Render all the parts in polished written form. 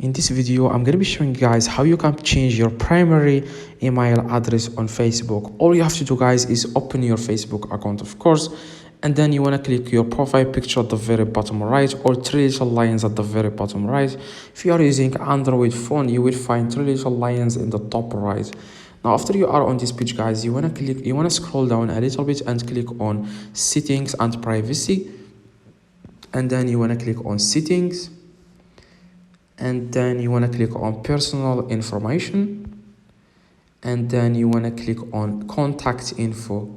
In this video, I'm going to be showing you guys how you can change your primary email address on Facebook. All you have to do, guys, is open your Facebook account, of course, and then you want to click your profile picture at the very bottom right, or three little lines at the very bottom right. If you are using Android phone, you will find three little lines in the top right. Now, after you are on this page, guys, you want to scroll down a little bit and click on settings and privacy, and then you want to click on settings, and then you want to click on personal information, and then you want to click on contact info.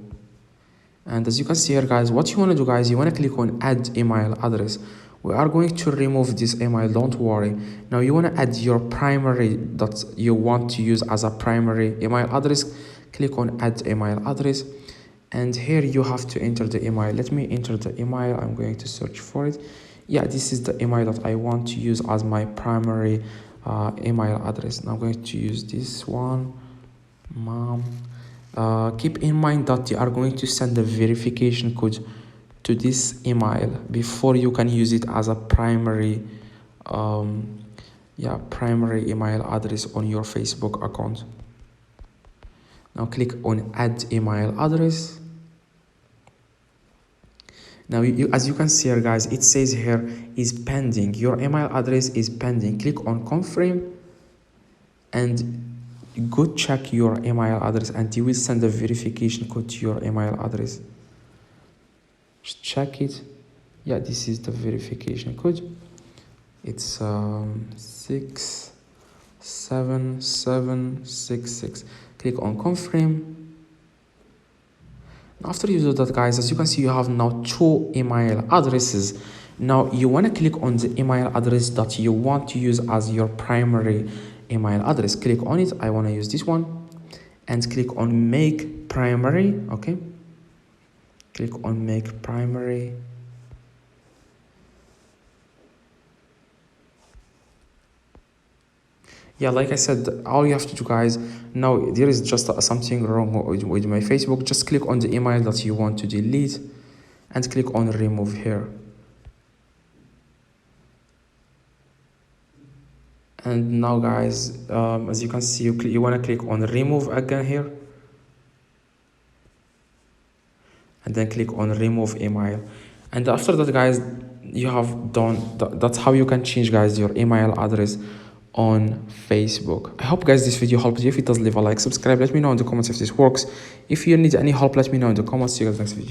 And as you can see here, guys, what you want to do, guys, you want to click on add email address. We are going to remove this email, don't worry. Now you want to add your primary that you want to use as a primary email address. Click on add email address, and here you have to enter the email. Let me enter the email. I'm going to search for it. Yeah, this is the email that I want to use as my primary email address. And I'm going to use this one, mom. Keep in mind that you are going to send the verification code to this email before you can use it as a primary primary email address on your Facebook account. Now click on add email address. Now, as you can see here, guys, it says here is pending. Your email address is pending. Click on confirm and go check your email address, and you will send a verification code to your email address. Just check it. Yeah, this is the verification code. It's 67766. Click on confirm. After you do that, guys, as you can see, you have now two email addresses. Now you want to click on the email address that you want to use as your primary email address. Click on it. I want to use this one, and click on make primary. Okay, click on make primary. Yeah, like I said, all you have to do, guys, now there is just something wrong with my Facebook. Just click on the email that you want to delete and click on remove here. And now, guys, as you can see, you want to click on remove again here, and then click on remove email. And after that, guys, you have done that's how you can change, guys, your email address on Facebook. I hope, guys, this video helped you. If it does, leave a like, subscribe, let me know in the comments if this works. If you need any help, let me know in the comments. See you guys next video.